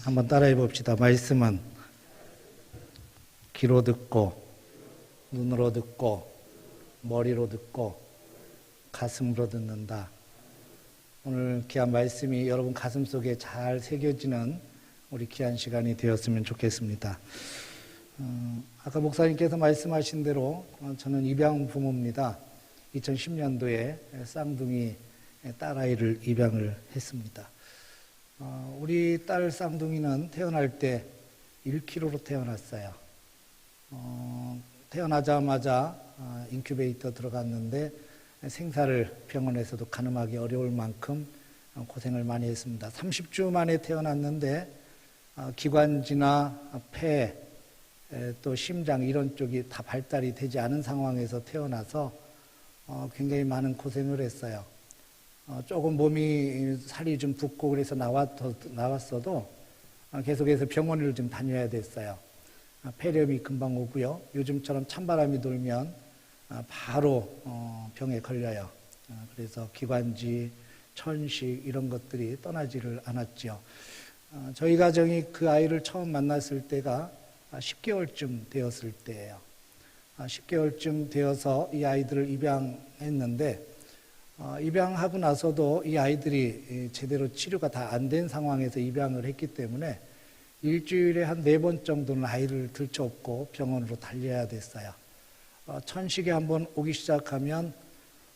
한번 따라해 봅시다. 말씀은 귀로 듣고 눈으로 듣고 머리로 듣고 가슴으로 듣는다. 오늘 귀한 말씀이 여러분 가슴 속에 잘 새겨지는 우리 귀한 시간이 되었으면 좋겠습니다. 아까 목사님께서 말씀하신 대로 저는 입양 부모입니다. 2010년도에 쌍둥이 딸아이를 입양을 했습니다. 우리 딸 쌍둥이는 태어날 때 1kg로 태어났어요. 태어나자마자 인큐베이터 들어갔는데 생사를 병원에서도 가늠하기 어려울 만큼 고생을 많이 했습니다. 30주 만에 태어났는데 기관지나 폐, 또 심장 이런 쪽이 다 발달이 되지 않은 상황에서 태어나서 굉장히 많은 고생을 했어요. 조금 몸이 살이 좀 붓고 그래서 나왔어도 계속해서 병원을 좀 다녀야 됐어요. 폐렴이 금방 오고요. 요즘처럼 찬바람이 돌면 바로 병에 걸려요. 그래서 기관지, 천식 이런 것들이 떠나지를 않았죠. 저희 가정이 그 아이를 처음 만났을 때가 10개월쯤 되었을 때예요. 10개월쯤 되어서 이 아이들을 입양했는데 입양하고 나서도 이 아이들이 제대로 치료가 다 안 된 상황에서 입양을 했기 때문에 일주일에 한 4번 정도는 아이를 들쳐업고 병원으로 달려야 됐어요. 천식에 한번 오기 시작하면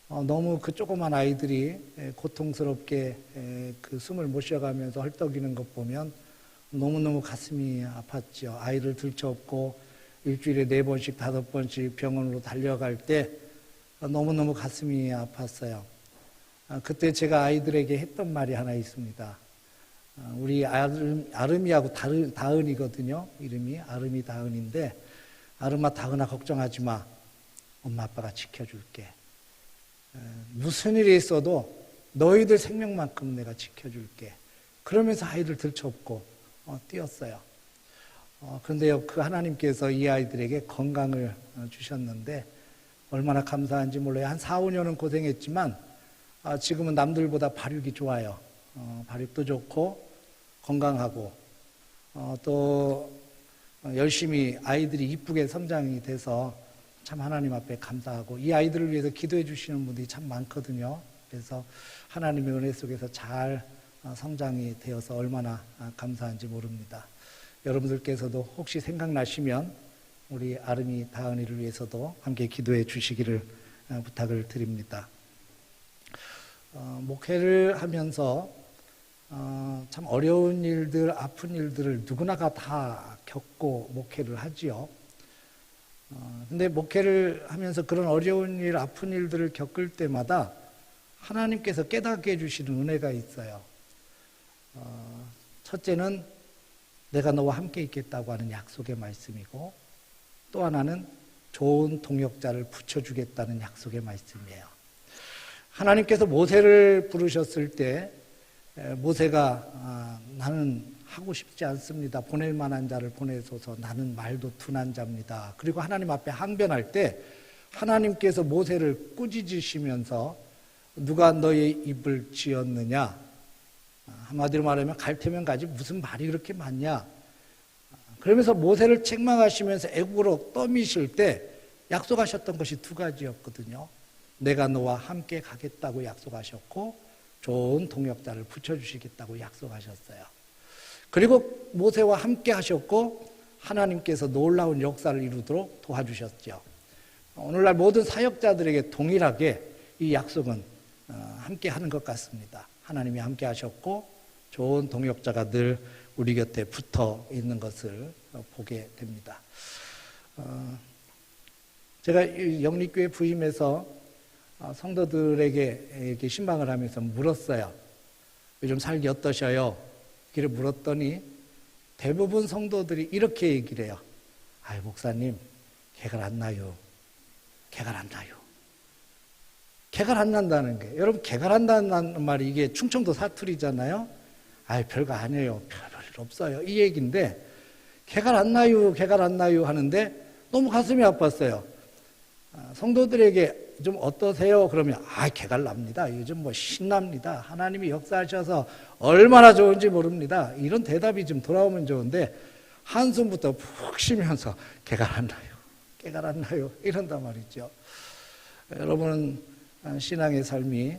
너무 그 조그만 아이들이 고통스럽게 그 숨을 못 쉬어가면서 헐떡이는 것 보면 너무너무 가슴이 아팠죠. 아이를 들쳐업고 일주일에 4번씩 5번씩 병원으로 달려갈 때 너무너무 가슴이 아팠어요. 그때 제가 아이들에게 했던 말이 하나 있습니다. 우리 아름이하고 다은이거든요. 이름이 아름이 다은인데, 아름아 다은아 걱정하지 마. 엄마 아빠가 지켜줄게. 무슨 일이 있어도 너희들 생명만큼 내가 지켜줄게. 그러면서 아이를 들쳐업고 뛰었어요. 그런데요, 그 하나님께서 이 아이들에게 건강을 주셨는데 얼마나 감사한지 몰라요. 한 4, 5년은 고생했지만 지금은 남들보다 발육이 좋아요. 발육도 좋고 건강하고 또 열심히 아이들이 이쁘게 성장이 돼서 참 하나님 앞에 감사하고, 이 아이들을 위해서 기도해 주시는 분들이 참 많거든요. 그래서 하나님의 은혜 속에서 잘 성장이 되어서 얼마나 감사한지 모릅니다. 여러분들께서도 혹시 생각나시면 우리 아름이 다은이를 위해서도 함께 기도해 주시기를 부탁을 드립니다. 목회를 하면서 참 어려운 일들, 아픈 일들을 누구나가 다 겪고 목회를 하지요. 근데 목회를 하면서 그런 어려운 일, 아픈 일들을 겪을 때마다 하나님께서 깨닫게 해주시는 은혜가 있어요. 첫째는 내가 너와 함께 있겠다고 하는 약속의 말씀이고, 또 하나는 좋은 동역자를 붙여주겠다는 약속의 말씀이에요. 하나님께서 모세를 부르셨을 때 모세가 나는 하고 싶지 않습니다. 보낼 만한 자를 보내소서. 나는 말도 둔한 자입니다. 그리고 하나님 앞에 항변할 때 하나님께서 모세를 꾸짖으시면서 누가 너의 입을 지었느냐? 한마디로 말하면 갈 테면 가지 무슨 말이 그렇게 많냐? 그러면서 모세를 책망하시면서 애국으로 떠미실 때 약속하셨던 것이 2가지였거든요. 내가 너와 함께 가겠다고 약속하셨고, 좋은 동역자를 붙여주시겠다고 약속하셨어요. 그리고 모세와 함께 하셨고 하나님께서 놀라운 역사를 이루도록 도와주셨죠. 오늘날 모든 사역자들에게 동일하게 이 약속은 함께 하는 것 같습니다. 하나님이 함께 하셨고 좋은 동역자가 늘 우리 곁에 붙어 있는 것을 보게 됩니다. 제가 영립교회 부임해서 성도들에게 이렇게 신방을 하면서 물었어요. 요즘 살기 어떠셔요? 이렇게 물었더니 대부분 성도들이 이렇게 얘기를 해요. 아이 목사님, 개가 안 나요. 개가 안 나요. 개가 안 난다는 게, 여러분 개가 난다는 말이 이게 충청도 사투리잖아요. 아이 별거 아니에요. 별일 없어요. 이 얘기인데 개가 안 나요. 개가 안 나요 하는데 너무 가슴이 아팠어요. 성도들에게 요즘 어떠세요? 그러면 개갈 납니다. 요즘 뭐 신납니다. 하나님이 역사하셔서 얼마나 좋은지 모릅니다. 이런 대답이 좀 돌아오면 좋은데 한숨부터 푹 쉬면서 개갈 안 나요. 개갈 안 나요. 이런단 말이죠. 여러분은 신앙의 삶이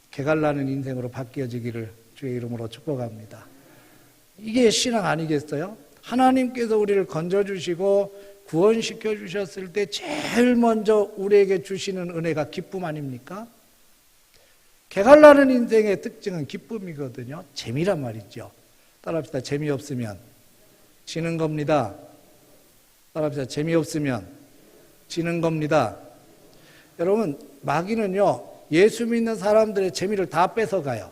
개갈 나는 인생으로 바뀌어지기를 주의 이름으로 축복합니다. 이게 신앙 아니겠어요? 하나님께서 우리를 건져주시고 구원시켜 주셨을 때 제일 먼저 우리에게 주시는 은혜가 기쁨 아닙니까? 개갈 나는 인생의 특징은 기쁨이거든요. 재미란 말이죠. 따라합시다. 재미없으면 지는 겁니다. 따라합시다. 재미없으면 지는 겁니다. 여러분, 마귀는요, 예수 믿는 사람들의 재미를 다 뺏어가요.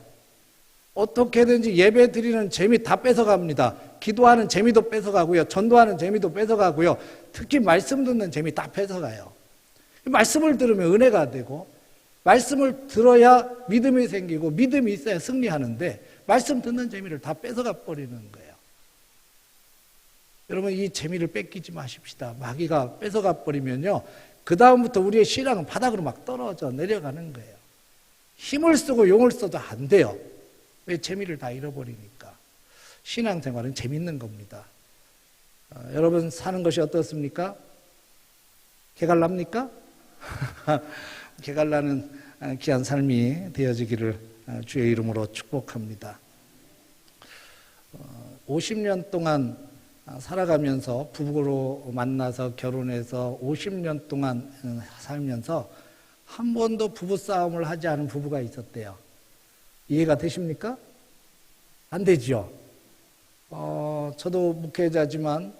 어떻게든지 예배 드리는 재미 다 뺏어갑니다. 기도하는 재미도 뺏어가고요. 전도하는 재미도 뺏어가고요. 특히 말씀 듣는 재미 다 뺏어가요. 말씀을 들으면 은혜가 되고, 말씀을 들어야 믿음이 생기고, 믿음이 있어야 승리하는데, 말씀 듣는 재미를 다 뺏어가 버리는 거예요. 여러분, 이 재미를 뺏기지 마십시다. 마귀가 뺏어가 버리면요, 그 다음부터 우리의 신앙은 바닥으로 막 떨어져 내려가는 거예요. 힘을 쓰고 용을 써도 안 돼요. 왜? 재미를 다 잃어버리니까. 신앙생활은 재밌는 겁니다. 여러분 사는 것이 어떻습니까? 개갈납니까? 개갈나는 귀한 삶이 되어지기를 주의 이름으로 축복합니다. 50년 동안 살아가면서 부부로 만나서 결혼해서 50년 동안 살면서 한 번도 부부싸움을 하지 않은 부부가 있었대요. 이해가 되십니까? 안 되죠. 저도 목회자지만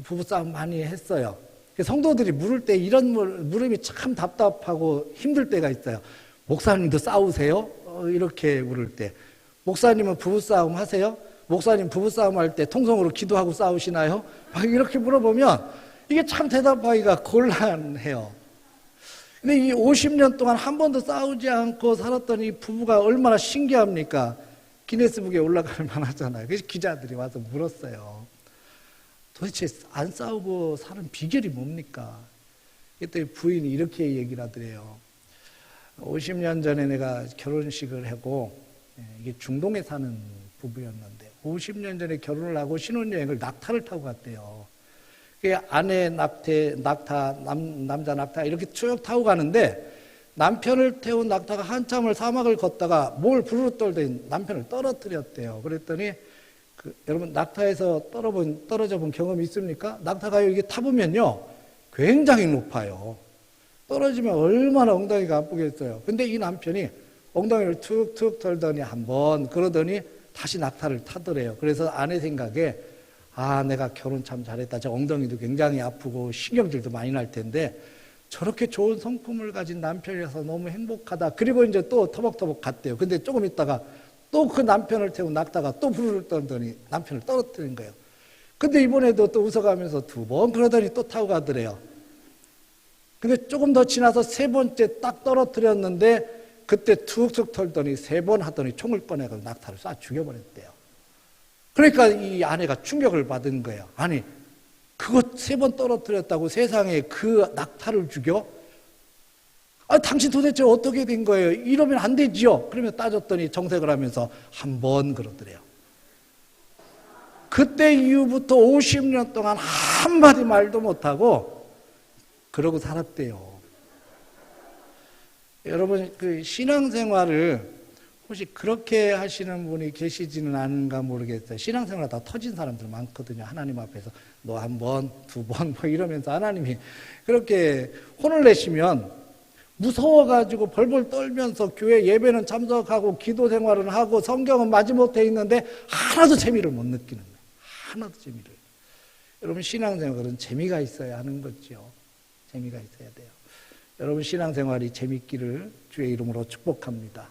부부싸움 많이 했어요. 성도들이 물을 때 이런 물음이 참 답답하고 힘들 때가 있어요. 목사님도 싸우세요? 이렇게 물을 때. 목사님은 부부싸움 하세요? 목사님 부부싸움 할 때 통성으로 기도하고 싸우시나요? 막 이렇게 물어보면 이게 참 대답하기가 곤란해요. 근데 이 50년 동안 한 번도 싸우지 않고 살았던 이 부부가 얼마나 신기합니까? 기네스북에 올라갈 만하잖아요. 그래서 기자들이 와서 물었어요. 도대체 안 싸우고 사는 비결이 뭡니까? 그때 부인이 이렇게 얘기를 하더래요. 50년 전에 내가 결혼식을 하고, 이게 중동에 사는 부부였는데 50년 전에 결혼을 하고 신혼여행을 낙타를 타고 갔대요. 아내 낙타, 남자 낙타 이렇게 쭉 타고 가는데 남편을 태운 낙타가 한참을 사막을 걷다가 뭘 부르르 떨더니 남편을 떨어뜨렸대요. 그랬더니 여러분 낙타에서 떨어져 본 경험이 있습니까? 낙타가 이게 타보면요 굉장히 높아요. 떨어지면 얼마나 엉덩이가 아프겠어요. 근데 이 남편이 엉덩이를 툭툭 털더니 한번 그러더니 다시 낙타를 타더래요. 그래서 아내 생각에 내가 결혼 참 잘했다. 저 엉덩이도 굉장히 아프고 신경질도 많이 날 텐데 저렇게 좋은 성품을 가진 남편이라서 너무 행복하다. 그리고 이제 또 터벅터벅 갔대요. 근데 조금 있다가 또 그 남편을 태운 낙타가 또 부르르 떨더니 남편을 떨어뜨린 거예요. 근데 이번에도 또 웃어가면서 두 번 그러더니 또 타고 가더래요. 근데 조금 더 지나서 세 번째 딱 떨어뜨렸는데 그때 툭툭 털더니 세 번 하더니 총을 꺼내서 낙타를 쏴 죽여버렸대요. 그러니까 이 아내가 충격을 받은 거예요. 아니, 그거 세 번 떨어뜨렸다고 세상에 그 낙타를 죽여? 당신 도대체 어떻게 된 거예요? 이러면 안 되지요. 그러면 따졌더니 정색을 하면서 한 번 그러더래요. 그때 이후부터 50년 동안 한마디 말도 못하고 그러고 살았대요. 여러분, 그 신앙생활을 혹시 그렇게 하시는 분이 계시지는 않은가 모르겠어요. 신앙생활 다 터진 사람들 많거든요. 하나님 앞에서 너 한 번, 두 번 뭐 이러면서 하나님이 그렇게 혼을 내시면 무서워가지고 벌벌 떨면서 교회 예배는 참석하고 기도 생활은 하고 성경은 마지못해 있는데 하나도 재미를 못 느끼는 거예요. 하나도 재미를. 여러분 신앙생활은 재미가 있어야 하는 거죠. 재미가 있어야 돼요. 여러분 신앙생활이 재밌기를 주의 이름으로 축복합니다.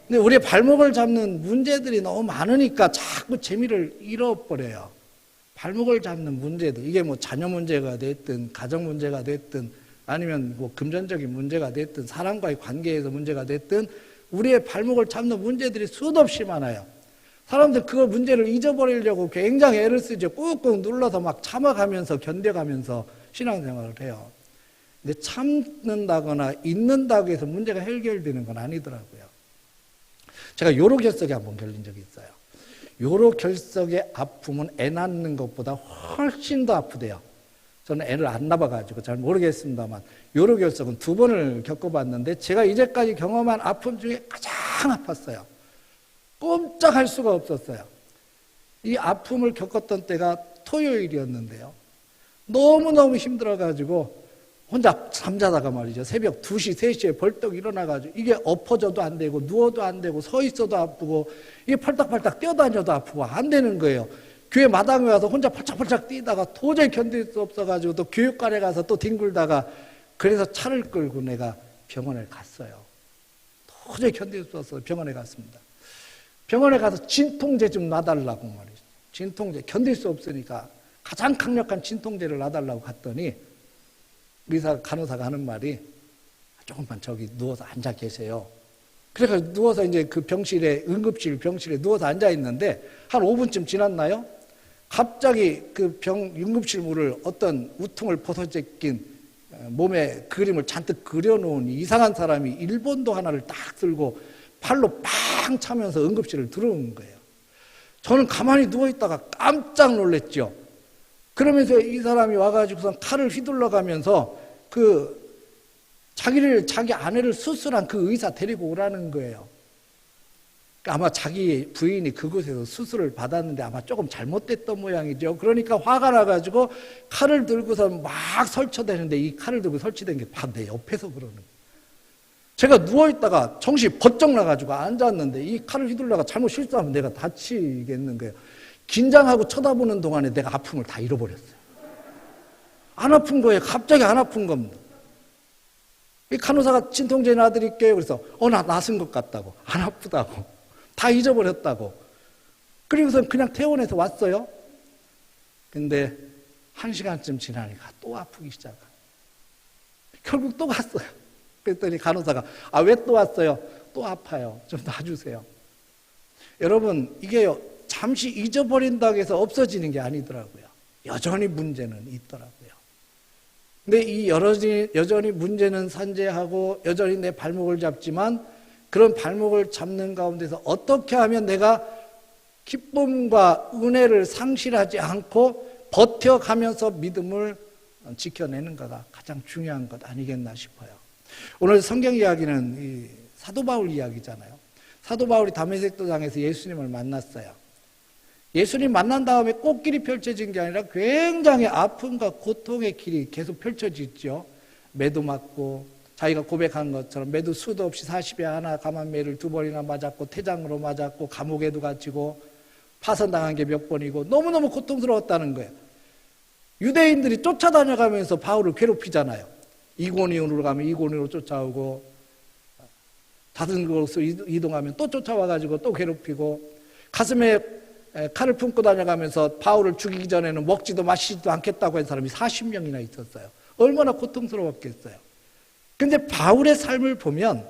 근데 우리의 발목을 잡는 문제들이 너무 많으니까 자꾸 재미를 잃어버려요. 발목을 잡는 문제들, 이게 뭐 자녀 문제가 됐든 가정 문제가 됐든 아니면 뭐 금전적인 문제가 됐든 사람과의 관계에서 문제가 됐든 우리의 발목을 잡는 문제들이 수도 없이 많아요. 사람들 그 문제를 잊어버리려고 굉장히 애를 쓰죠. 꾹꾹 눌러서 막 참아가면서 견뎌가면서 신앙생활을 해요. 근데 참는다거나 잊는다고 해서 문제가 해결되는 건 아니더라고요. 제가 요로결석에 한번 걸린 적이 있어요. 요로결석의 아픔은 애 낳는 것보다 훨씬 더 아프대요. 저는 애를 안 낳아가지고 잘 모르겠습니다만 요로결석은 2번을 겪어봤는데 제가 이제까지 경험한 아픔 중에 가장 아팠어요. 꼼짝할 수가 없었어요. 이 아픔을 겪었던 때가 토요일이었는데요. 너무너무 힘들어가지고 혼자 잠자다가 말이죠. 새벽 2시, 3시에 벌떡 일어나가지고 이게 엎어져도 안 되고 누워도 안 되고 서 있어도 아프고 이게 팔딱팔딱 뛰어다녀도 아프고 안 되는 거예요. 교회 마당에 와서 혼자 팔짝팔짝 뛰다가 도저히 견딜 수 없어가지고 또 교육관에 가서 또 뒹굴다가 그래서 차를 끌고 내가 병원에 갔어요. 도저히 견딜 수 없어서 병원에 갔습니다. 병원에 가서 진통제 좀 놔달라고 말이죠. 진통제 견딜 수 없으니까 가장 강력한 진통제를 놔달라고 갔더니 간호사가 하는 말이 조금만 저기 누워서 앉아 계세요. 그래서 누워서 이제 그 응급실 병실에 누워서 앉아 있는데 한 5분쯤 지났나요? 갑자기 그 응급실 문을 어떤 우퉁을 벗어제낀 몸에 그림을 잔뜩 그려놓은 이상한 사람이 일본도 하나를 딱 들고 팔로 빵 차면서 응급실을 들어온 거예요. 저는 가만히 누워있다가 깜짝 놀랐죠. 그러면서 이 사람이 와가지고선 칼을 휘둘러 가면서 자기 아내를 수술한 그 의사 데리고 오라는 거예요. 아마 자기 부인이 그곳에서 수술을 받았는데 아마 조금 잘못됐던 모양이죠. 그러니까 화가 나가지고 칼을 들고서 막 설쳐대는데 이 칼을 들고 설치된 게 바로 내 옆에서 그러는 거예요. 제가 누워있다가 정신이 번쩍 나가지고 앉았는데 이 칼을 휘둘러가 잘못 실수하면 내가 다치겠는 거예요. 긴장하고 쳐다보는 동안에 내가 아픔을 다 잃어버렸어요. 안 아픈 거예요. 갑자기 안 아픈 겁니다. 이 간호사가 진통제 놔드릴게요. 그래서 나 낫은 것 같다고. 안 아프다고. 다 잊어버렸다고. 그리고서 그냥 퇴원해서 왔어요. 근데 1시간쯤 지나니까 또 아프기 시작해요. 결국 또 갔어요. 그랬더니 간호사가 왜 또 왔어요? 또 아파요. 좀 놔주세요. 여러분 이게요. 잠시 잊어버린다고 해서 없어지는 게 아니더라고요. 여전히 문제는 있더라고요. 근데 이 여전히 문제는 산재하고 여전히 내 발목을 잡지만 그런 발목을 잡는 가운데서 어떻게 하면 내가 기쁨과 은혜를 상실하지 않고 버텨가면서 믿음을 지켜내는가가 가장 중요한 것 아니겠나 싶어요. 오늘 성경 이야기는 이 사도 바울 이야기잖아요. 사도 바울이 다메섹 도상에서 예수님을 만났어요. 예수님 만난 다음에 꽃길이 펼쳐진 게 아니라 굉장히 아픔과 고통의 길이 계속 펼쳐지죠. 매도 맞고 자기가 고백한 것처럼 매도 수도 없이 40에 하나 감한매를 2번이나 맞았고 태장으로 맞았고 감옥에도 갇히고 파선당한 게 몇 번이고 너무너무 고통스러웠다는 거예요. 유대인들이 쫓아다녀가면서 바울을 괴롭히잖아요. 이고니온으로 가면 이고니온으로 쫓아오고 다른 곳으로 이동하면 또 쫓아와가지고 또 괴롭히고 가슴에 칼을 품고 다녀가면서 바울을 죽이기 전에는 먹지도 마시지도 않겠다고 한 사람이 40명이나 있었어요. 얼마나 고통스러웠겠어요. 근데 바울의 삶을 보면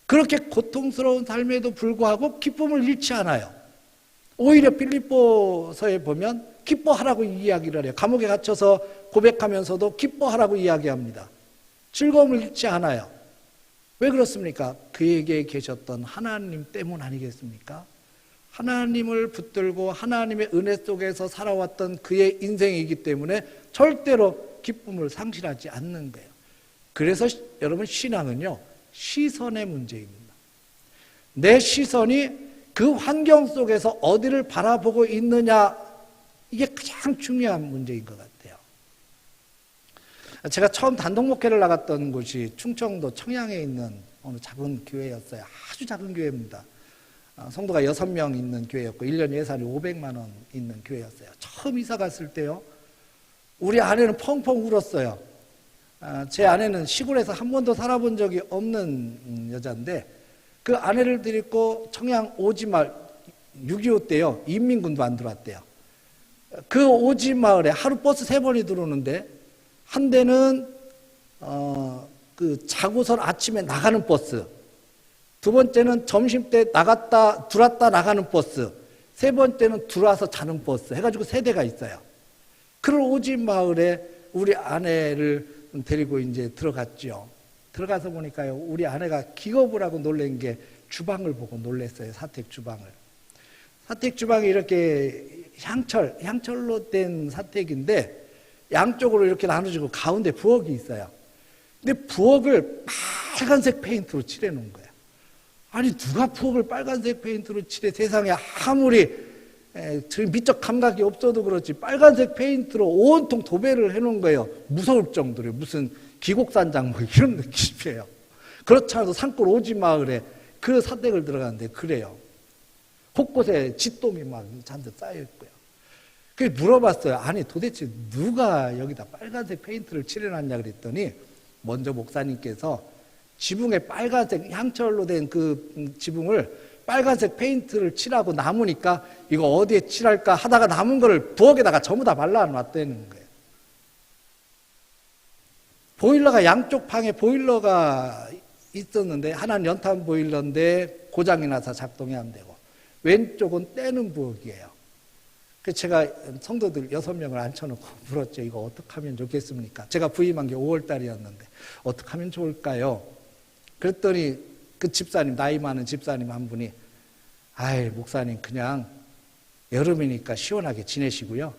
그렇게 고통스러운 삶에도 불구하고 기쁨을 잃지 않아요. 오히려 빌립보서에 보면 기뻐하라고 이야기를 해요. 감옥에 갇혀서 고백하면서도 기뻐하라고 이야기합니다. 즐거움을 잃지 않아요. 왜 그렇습니까? 그에게 계셨던 하나님 때문 아니겠습니까? 하나님을 붙들고 하나님의 은혜 속에서 살아왔던 그의 인생이기 때문에 절대로 기쁨을 상실하지 않는 거예요. 그래서 여러분 신앙은요 시선의 문제입니다. 내 시선이 그 환경 속에서 어디를 바라보고 있느냐 이게 가장 중요한 문제인 것 같아요. 제가 처음 단독 목회를 나갔던 곳이 충청도 청양에 있는 어느 작은 교회였어요. 아주 작은 교회입니다. 성도가 6명 있는 교회였고 1년 예산이 500만 원 있는 교회였어요. 처음 이사 갔을 때요. 우리 아내는 펑펑 울었어요. 제 아내는 시골에서 한 번도 살아본 적이 없는 여자인데 그 아내를 데리고 청양 오지마을 6.25 때요. 인민군도 안 들어왔대요. 그 오지마을에 하루 버스 3번이 들어오는데 한 대는 자고선 아침에 나가는 버스, 2번째는 점심때 들어왔다 나가는 버스, 3번째는 들어와서 자는 버스 해가지고 3대가 있어요. 그런 오지마을에 우리 아내를 데리고 이제 들어갔죠. 들어가서 보니까요, 우리 아내가 기겁을 하고 놀란 게 주방을 보고 놀랐어요. 사택 주방을. 사택 주방이 이렇게 향철로 된 사택인데 양쪽으로 이렇게 나눠지고 가운데 부엌이 있어요. 근데 부엌을 빨간색 페인트로 칠해 놓은 거예요. 아니, 누가 부엌을 빨간색 페인트로 칠해? 세상에 아무리 미적 감각이 없어도 그렇지 빨간색 페인트로 온통 도배를 해놓은 거예요. 무서울 정도로. 무슨 기곡산장 뭐 이런 느낌이에요. 그렇지 않아도 산골 오지마을에 그 사택을 들어갔는데 그래요. 곳곳에 짓돔이 막 잔뜩 쌓여있고요. 그래서 물어봤어요. 아니, 도대체 누가 여기다 빨간색 페인트를 칠해놨냐 그랬더니 먼저 목사님께서 지붕에 빨간색 향철로 된 그 지붕을 빨간색 페인트를 칠하고 남으니까 이거 어디에 칠할까 하다가 남은 거를 부엌에다가 전부 다 발라놨다는 거예요. 보일러가 양쪽 방에 보일러가 있었는데 하나는 연탄 보일러인데 고장이 나서 작동이 안 되고 왼쪽은 떼는 부엌이에요. 그래서 제가 성도들 6명을 앉혀놓고 물었죠. 이거 어떻게 하면 좋겠습니까? 제가 부임한 게 5월 달이었는데 어떻게 하면 좋을까요? 그랬더니 그 집사님, 나이 많은 집사님 한 분이 아이, 목사님 그냥 여름이니까 시원하게 지내시고요.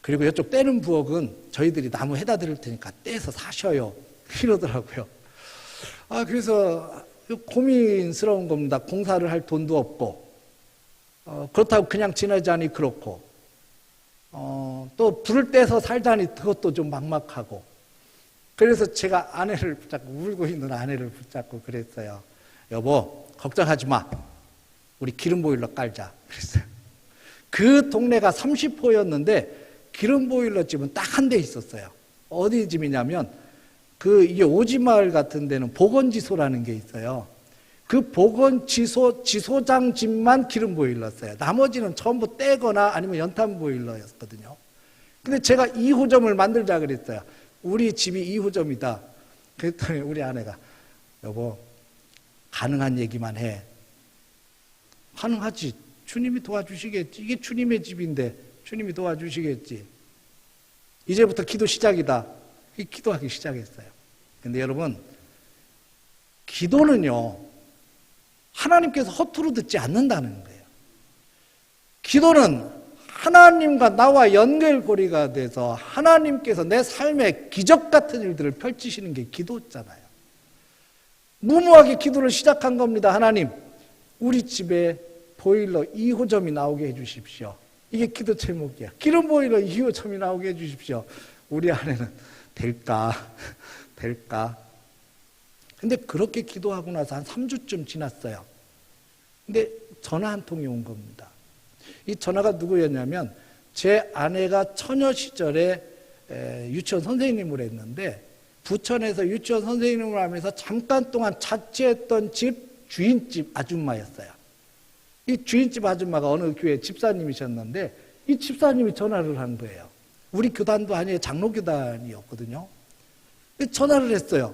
그리고 이쪽 떼는 부엌은 저희들이 나무 해다 드릴 테니까 떼서 사셔요. 이러더라고요. 그래서 고민스러운 겁니다. 공사를 할 돈도 없고, 그렇다고 그냥 지내자니 그렇고, 또 불을 떼서 살자니 그것도 좀 막막하고. 그래서 제가 아내를 붙잡고, 울고 있는 아내를 붙잡고 그랬어요. 여보, 걱정하지 마. 우리 기름 보일러 깔자. 그랬어요. 그 동네가 30호였는데 기름 보일러 집은 딱 한 대 있었어요. 어디 집이냐면 이게 오지마을 같은 데는 보건지소라는 게 있어요. 그 지소장 집만 기름 보일러였어요. 나머지는 전부 떼거나 아니면 연탄 보일러였거든요. 근데 제가 2호점을 만들자 그랬어요. 우리 집이 2호점이다. 그랬더니 우리 아내가 여보, 가능한 얘기만 해. 가능하지. 주님이 도와주시겠지. 이게 주님의 집인데 주님이 도와주시겠지. 이제부터 기도 시작이다. 기도하기 시작했어요. 근데 여러분, 기도는요, 하나님께서 허투루 듣지 않는다는 거예요. 기도는 하나님과 나와 연결고리가 돼서 하나님께서 내 삶에 기적 같은 일들을 펼치시는 게 기도잖아요. 무모하게 기도를 시작한 겁니다. 하나님, 우리 집에 보일러 2호점이 나오게 해주십시오. 이게 기도 제목이야. 기름 보일러 2호점이 나오게 해주십시오. 우리 아내는 될까? 근데 그렇게 기도하고 나서 한 3주쯤 지났어요. 근데 전화 한 통이 온 겁니다. 이 전화가 누구였냐면 제 아내가 처녀 시절에 유치원 선생님을 했는데 부천에서 유치원 선생님을 하면서 잠깐 동안 자취했던 집 주인집 아줌마였어요. 이 주인집 아줌마가 어느 교회 집사님이셨는데 이 집사님이 전화를 한 거예요. 우리 교단도 아니에요. 장로교단이었거든요. 전화를 했어요.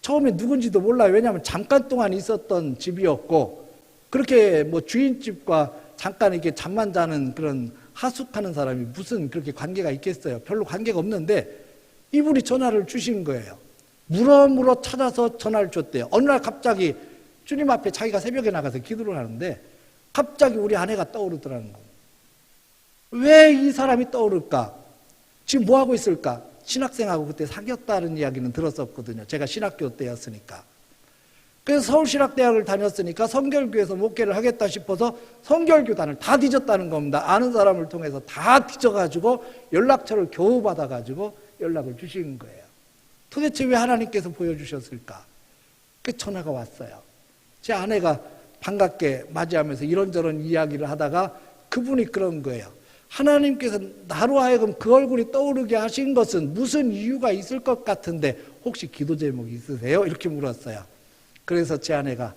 처음에 누군지도 몰라요. 왜냐하면 잠깐 동안 있었던 집이었고 그렇게 뭐 주인집과 잠깐 이렇게 잠만 자는 그런 하숙하는 사람이 무슨 그렇게 관계가 있겠어요. 별로 관계가 없는데 이분이 전화를 주신 거예요. 물어물어 찾아서 전화를 줬대요. 어느 날 갑자기 주님 앞에 자기가 새벽에 나가서 기도를 하는데 갑자기 우리 아내가 떠오르더라는 거예요. 왜 이 사람이 떠오를까? 지금 뭐 하고 있을까? 신학생하고 그때 사귀었다는 이야기는 들었었거든요. 제가 신학교 때였으니까. 그래서 서울신학대학을 다녔으니까 성결교에서 목회를 하겠다 싶어서 성결교단을 다 뒤졌다는 겁니다. 아는 사람을 통해서 다 뒤져가지고 연락처를 겨우 받아가지고 연락을 주신 거예요. 도대체 왜 하나님께서 보여주셨을까? 그 전화가 왔어요. 제 아내가 반갑게 맞이하면서 이런저런 이야기를 하다가 그분이 그런 거예요. 하나님께서 나로 하여금 그 얼굴이 떠오르게 하신 것은 무슨 이유가 있을 것 같은데 혹시 기도 제목이 있으세요? 이렇게 물었어요. 그래서 제 아내가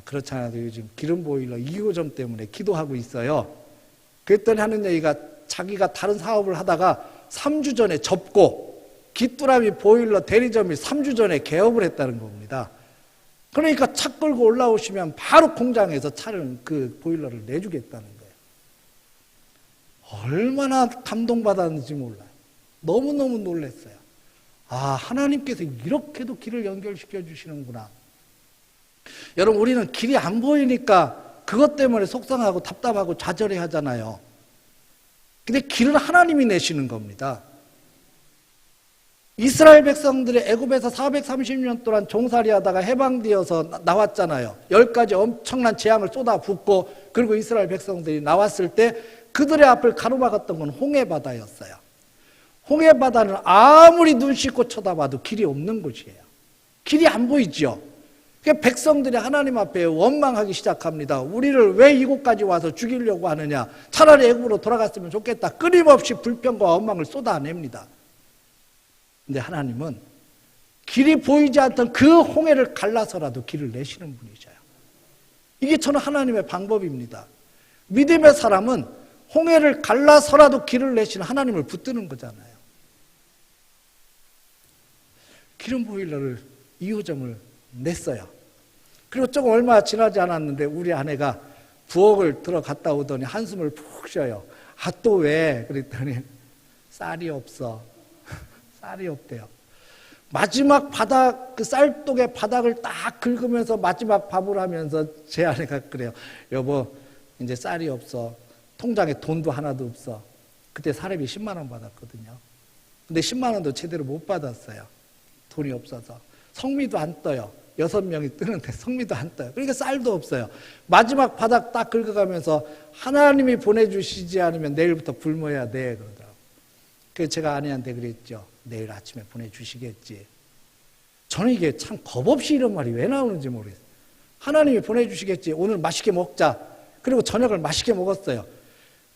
그렇지 않아도 요즘 기름 보일러 2호점 때문에 기도하고 있어요. 그랬더니 하는 얘기가 자기가 다른 사업을 하다가 3주 전에 접고 귀뚜라미 보일러 대리점이 3주 전에 개업을 했다는 겁니다. 그러니까 차 끌고 올라오시면 바로 공장에서 차를 그 보일러를 내주겠다는 거예요. 얼마나 감동받았는지 몰라요. 너무너무 놀랐어요. 아, 하나님께서 이렇게도 길을 연결시켜 주시는구나. 여러분, 우리는 길이 안 보이니까 그것 때문에 속상하고 답답하고 좌절해 하잖아요. 근데 길을 하나님이 내시는 겁니다. 이스라엘 백성들이 애굽에서 430년 동안 종살이 하다가 해방되어서 나왔잖아요. 10가지 엄청난 재앙을 쏟아붓고, 그리고 이스라엘 백성들이 나왔을 때 그들의 앞을 가로막았던 건 홍해바다였어요. 홍해바다는 아무리 눈 씻고 쳐다봐도 길이 없는 곳이에요. 길이 안 보이죠. 그러니까 백성들이 하나님 앞에 원망하기 시작합니다. 우리를 왜 이곳까지 와서 죽이려고 하느냐. 차라리 애굽으로 돌아갔으면 좋겠다. 끊임없이 불평과 원망을 쏟아냅니다. 근데 하나님은 길이 보이지 않던 그 홍해를 갈라서라도 길을 내시는 분이셔요. 이게 저는 하나님의 방법입니다. 믿음의 사람은 홍해를 갈라서라도 길을 내시는 하나님을 붙드는 거잖아요. 기름 보일러를 2호점을 냈어요. 그리고 조금 얼마 지나지 않았는데 우리 아내가 부엌을 들어갔다 오더니 한숨을 푹 쉬어요. 아, 또 왜? 그랬더니 쌀이 없어. 쌀이 없대요. 마지막 바닥, 그 쌀독의 바닥을 딱 긁으면서 마지막 밥을 하면서 제 아내가 그래요. 여보, 이제 쌀이 없어. 통장에 돈도 하나도 없어. 그때 사례비 10만 원 받았거든요. 근데 10만 원도 제대로 못 받았어요. 돈이 없어서. 성미도 안 떠요. 6명이 뜨는데 성미도 안 떠요. 그러니까 쌀도 없어요. 마지막 바닥 딱 긁어가면서 하나님이 보내주시지 않으면 내일부터 굶어야 돼. 그러더라고요. 그래서 제가 아내한테 그랬죠. 내일 아침에 보내주시겠지. 저는 이게 참 겁없이 이런 말이 왜 나오는지 모르겠어요. 하나님이 보내주시겠지. 오늘 맛있게 먹자. 그리고 저녁을 맛있게 먹었어요.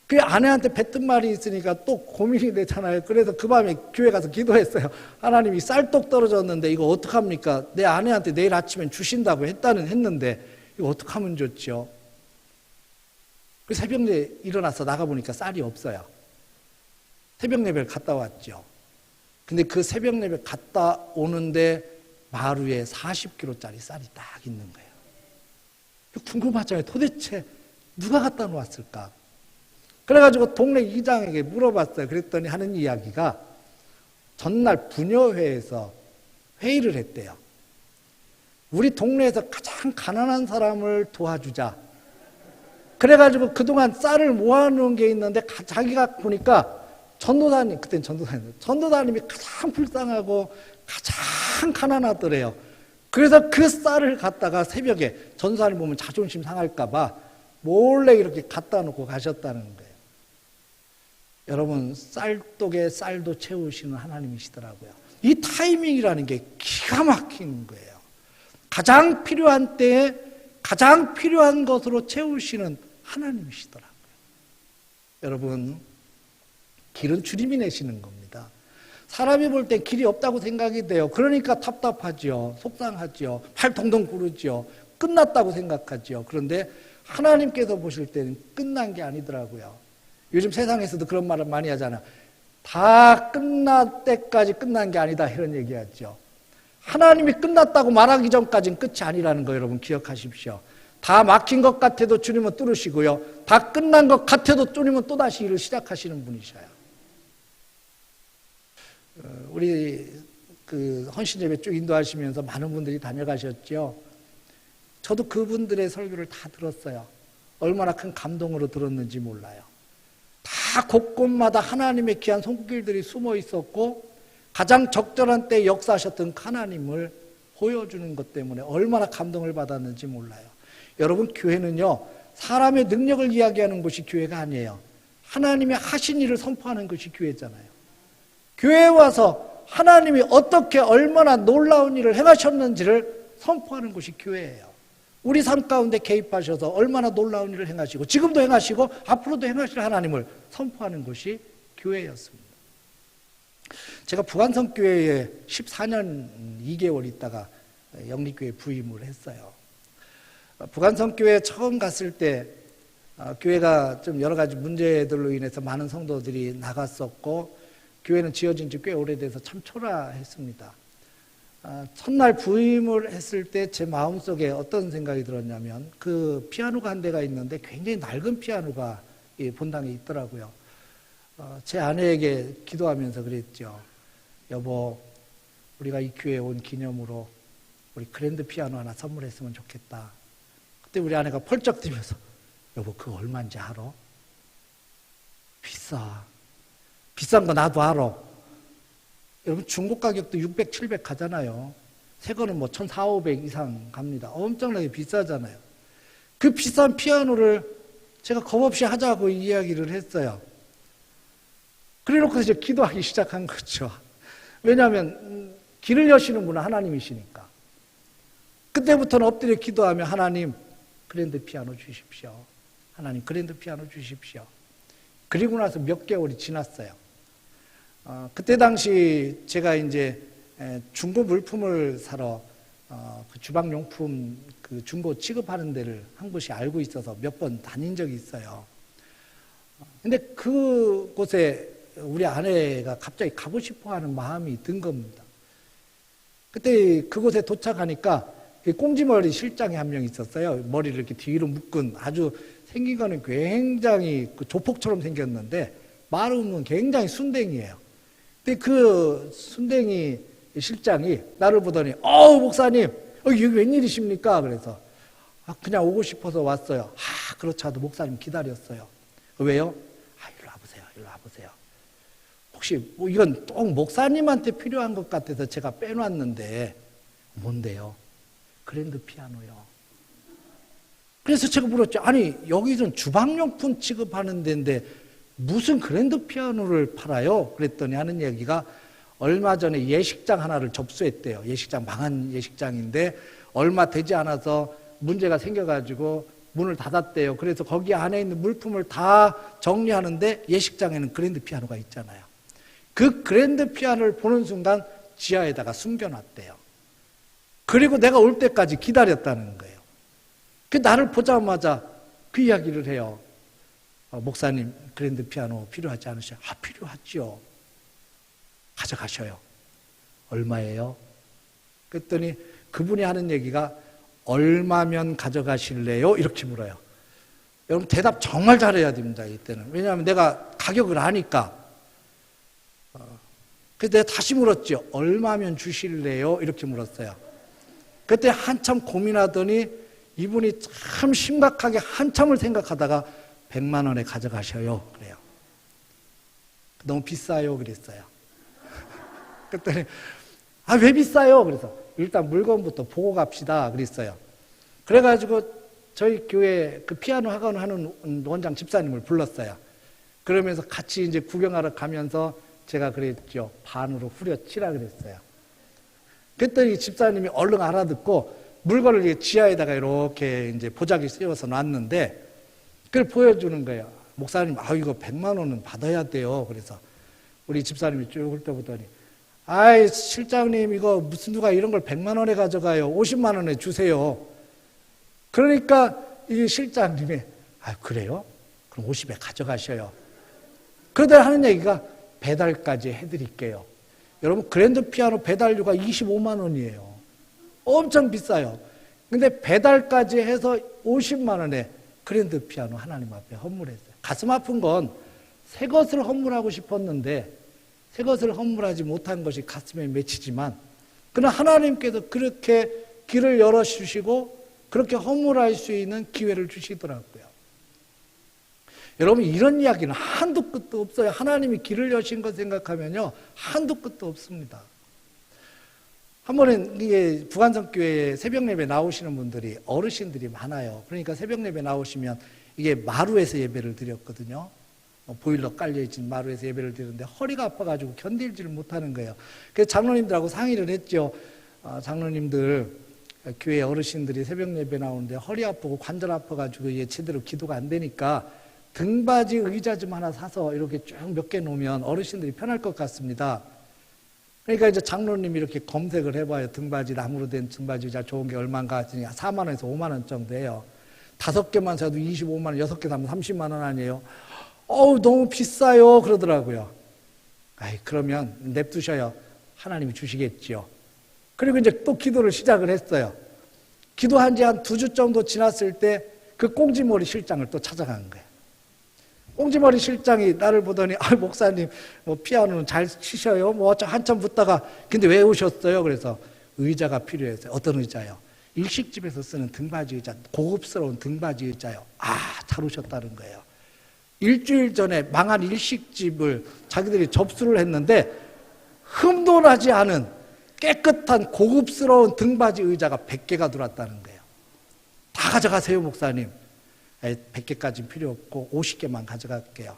그 아내한테 뱉은 말이 있으니까 또 고민이 되잖아요. 그래서 그 밤에 교회 가서 기도했어요. 하나님이 쌀떡 떨어졌는데 이거 어떡합니까? 내 아내한테 내일 아침엔 주신다고 했는데 이거 어떡하면 좋죠? 그 새벽에 일어나서 나가보니까 쌀이 없어요. 새벽 예배를 갔다 왔죠. 근데 그 새벽 예배 갔다 오는데 마루에 40kg짜리 쌀이 딱 있는 거예요. 궁금하잖아요. 도대체 누가 갖다 놓았을까? 그래가지고 동네 이장에게 물어봤어요. 그랬더니 하는 이야기가 전날 부녀회에서 회의를 했대요. 우리 동네에서 가장 가난한 사람을 도와주자. 그래가지고 그동안 쌀을 모아놓은 게 있는데 자기가 보니까 전도사님, 그땐 전도사님이 가장 불쌍하고 가장 가난하더래요. 그래서 그 쌀을 갖다가 새벽에 전도사님 보면 자존심 상할까봐 몰래 이렇게 갖다 놓고 가셨다는 거예요. 여러분, 쌀독에 쌀도 채우시는 하나님이시더라고요. 이 타이밍이라는 게 기가 막힌 거예요. 가장 필요한 때에 가장 필요한 것으로 채우시는 하나님이시더라고요. 여러분, 길은 주님이 내시는 겁니다. 사람이 볼 때 길이 없다고 생각이 돼요. 그러니까 답답하죠. 속상하죠. 팔 동동 구르죠. 끝났다고 생각하죠. 그런데 하나님께서 보실 때는 끝난 게 아니더라고요. 요즘 세상에서도 그런 말을 많이 하잖아요. 다 끝날 때까지 끝난 게 아니다 이런 얘기하죠. 하나님이 끝났다고 말하기 전까지는 끝이 아니라는 거 여러분 기억하십시오. 다 막힌 것 같아도 주님은 뚫으시고요. 다 끝난 것 같아도 주님은 또다시 일을 시작하시는 분이셔요. 우리 그 헌신예배 쭉 인도하시면서 많은 분들이 다녀가셨죠. 저도 그분들의 설교를 다 들었어요. 얼마나 큰 감동으로 들었는지 몰라요. 다 곳곳마다 하나님의 귀한 손길들이 숨어 있었고 가장 적절한 때에 역사하셨던 하나님을 보여주는 것 때문에 얼마나 감동을 받았는지 몰라요. 여러분, 교회는요 사람의 능력을 이야기하는 것이 교회가 아니에요. 하나님의 하신 일을 선포하는 것이 교회잖아요. 교회에 와서 하나님이 어떻게 얼마나 놀라운 일을 행하셨는지를 선포하는 것이 교회예요. 우리 삶 가운데 개입하셔서 얼마나 놀라운 일을 행하시고 지금도 행하시고 앞으로도 행하실 하나님을 선포하는 것이 교회였습니다. 제가 부관성교회에 14년 2개월 있다가 영리교회 부임을 했어요. 부관성교회에 처음 갔을 때 교회가 좀 여러 가지 문제들로 인해서 많은 성도들이 나갔었고 교회는 지어진 지 꽤 오래돼서 참 초라했습니다. 첫날 부임을 했을 때 제 마음속에 어떤 생각이 들었냐면 그 피아노가 한 대가 있는데 굉장히 낡은 피아노가 본당에 있더라고요. 제 아내에게 기도하면서 그랬죠. 여보, 우리가 이 교회에 온 기념으로 우리 그랜드 피아노 하나 선물했으면 좋겠다. 그때 우리 아내가 펄쩍 뛰면서 여보 그거 얼마인지 알아? 비싸. 비싼 거 나도 알아. 여러분 중고 가격도 600, 700 가잖아요. 새 거는 뭐 1,400, 500 이상 갑니다. 엄청나게 비싸잖아요. 그 비싼 피아노를 제가 겁없이 하자고 이야기를 했어요. 그래 놓고 이제 기도하기 시작한 거죠. 왜냐하면 길을 여시는 분은 하나님이시니까. 그때부터는 엎드려 기도하며 하나님 그랜드 피아노 주십시오. 하나님 그랜드 피아노 주십시오. 그리고 나서 몇 개월이 지났어요. 그때 당시 제가 이제 중고 물품을 사러 그 주방용품 그 중고 취급하는 데를 한 곳이 알고 있어서 몇 번 다닌 적이 있어요. 근데 그곳에 우리 아내가 갑자기 가고 싶어 하는 마음이 든 겁니다. 그때 그곳에 도착하니까 꽁지머리 실장이 한 명 있었어요. 머리를 이렇게 뒤로 묶은 아주 생긴 거는 굉장히 조폭처럼 생겼는데 말은 건 굉장히 순댕이에요. 근데 그 순댕이 실장이 나를 보더니 목사님 여기 웬일이십니까? 그래서 그냥 오고 싶어서 왔어요. 그렇지 않아도 목사님 기다렸어요. 왜요? 일로 와보세요. 혹시 이건 또 목사님한테 필요한 것 같아서 제가 빼놨는데 뭔데요? 그랜드 피아노요. 그래서 제가 물었죠. 아니 여기는 주방용품 취급하는 데인데 무슨 그랜드 피아노를 팔아요? 그랬더니 하는 얘기가 얼마 전에 예식장 하나를 접수했대요. 예식장 망한 예식장인데 얼마 되지 않아서 문제가 생겨가지고 문을 닫았대요. 그래서 거기 안에 있는 물품을 다 정리하는데 예식장에는 그랜드 피아노가 있잖아요. 그 그랜드 피아노를 보는 순간 지하에다가 숨겨놨대요. 그리고 내가 올 때까지 기다렸다는 거예요. 그 나를 보자마자 그 이야기를 해요. 목사님 그랜드 피아노 필요하지 않으셔요? 필요하죠. 가져가셔요. 얼마예요? 그랬더니 그분이 하는 얘기가 얼마면 가져가실래요? 이렇게 물어요. 여러분 대답 정말 잘해야 됩니다. 이때는. 왜냐하면 내가 가격을 아니까. 그래서 내가 다시 물었죠. 얼마면 주실래요? 이렇게 물었어요. 그때 한참 고민하더니 이분이 참 심각하게 한참을 생각하다가 100만 원에 가져가셔요. 그래요. 너무 비싸요. 그랬어요. 그랬더니 왜 비싸요? 그래서 일단 물건부터 보고 갑시다. 그랬어요. 그래가지고 저희 교회 그 피아노 학원을 하는 원장 집사님을 불렀어요. 그러면서 같이 이제 구경하러 가면서 제가 그랬죠. 반으로 후려치라 그랬어요. 그랬더니 집사님이 얼른 알아듣고 물건을 지하에다가 이렇게 이제 보자기 씌워서 놨는데 그걸 보여주는 거예요. 목사님, 이거 100만 원은 받아야 돼요. 그래서 우리 집사님이 쭉 훑어보더니 실장님 이거 무슨 누가 이런 걸 100만 원에 가져가요. 50만 원에 주세요. 그러니까 이 실장님이 그래요? 그럼 50에 가져가셔요. 그러다 하는 얘기가 배달까지 해드릴게요. 여러분 그랜드 피아노 배달료가 25만 원이에요. 엄청 비싸요. 근데 배달까지 해서 50만 원에 그랜드 피아노 하나님 앞에 헌물했어요. 가슴 아픈 건 새 것을 헌물하고 싶었는데 새 것을 헌물하지 못한 것이 가슴에 맺히지만 그러나 하나님께서 그렇게 길을 열어주시고 그렇게 헌물할 수 있는 기회를 주시더라고요. 여러분 이런 이야기는 한도 끝도 없어요. 하나님이 길을 여신 것 생각하면요 한도 끝도 없습니다. 한 번은 이게 부관성교회에 새벽 예배 나오시는 분들이 어르신들이 많아요. 그러니까 새벽 예배 나오시면 이게 마루에서 예배를 드렸거든요. 보일러 깔려있는 마루에서 예배를 드리는데 허리가 아파가지고 견딜지를 못하는 거예요. 그래서 장로님들하고 상의를 했죠. 장로님들 교회 어르신들이 새벽 예배 나오는데 허리 아프고 관절 아파가지고 이게 제대로 기도가 안 되니까 등받이 의자 좀 하나 사서 이렇게 쭉 몇 개 놓으면 어르신들이 편할 것 같습니다. 그러니까 이제 장로님이 이렇게 검색을 해봐요. 등받이, 나무로 된 등받이 의자 좋은 게 얼마인가 했더니 4만 원에서 5만 원 정도 해요. 5개만 사도 25만 원, 6개 사면 30만 원 아니에요? 너무 비싸요. 그러더라고요. 그러면 냅두셔요. 하나님이 주시겠죠. 그리고 이제 또 기도를 시작을 했어요. 기도한 지 한 2주 정도 지났을 때 그 꽁지머리 실장을 또 찾아간 거예요. 꽁지머리 실장이 나를 보더니 목사님 뭐 피아노는 잘 치셔요? 뭐 한참 붙다가 근데 왜 오셨어요? 그래서 의자가 필요했어요. 어떤 의자요? 일식집에서 쓰는 등받이 의자, 고급스러운 등받이 의자요. 잘 오셨다는 거예요. 일주일 전에 망한 일식집을 자기들이 접수를 했는데 흠도 나지 않은 깨끗한 고급스러운 등받이 의자가 100개가 들어왔다는 거예요. 다 가져가세요, 목사님. 100개까지는 필요 없고 50개만 가져갈게요.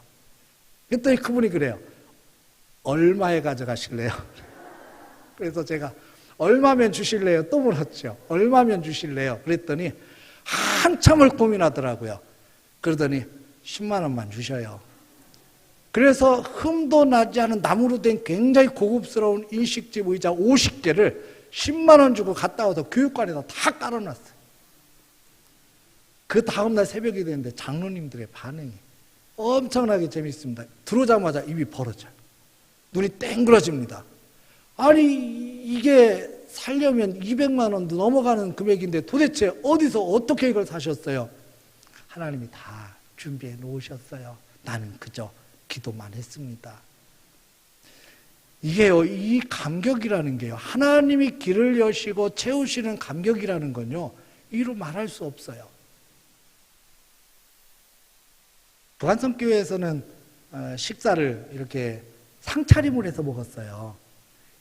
그랬더니 그분이 그래요. 얼마에 가져가실래요? 그래서 제가 얼마면 주실래요? 또 물었죠. 얼마면 주실래요? 그랬더니 한참을 고민하더라고요. 그러더니 10만 원만 주셔요. 그래서 흠도 나지 않은 나무로 된 굉장히 고급스러운 일식집 의자 50개를 10만 원 주고 갔다 와서 교육관에다 다 깔아놨어요. 그 다음날 새벽이 됐는데 장로님들의 반응이 엄청나게 재밌습니다. 들어오자마자 입이 벌어져요. 눈이 땡그러집니다. 아니 이게 살려면 200만 원도 넘어가는 금액인데 도대체 어디서 어떻게 이걸 사셨어요? 하나님이 다 준비해 놓으셨어요. 나는 그저 기도만 했습니다. 이게요, 이 감격이라는 게요, 하나님이 길을 여시고 채우시는 감격이라는 건요, 이로 말할 수 없어요. 부간성교회에서는 식사를 이렇게 상차림을 해서 먹었어요.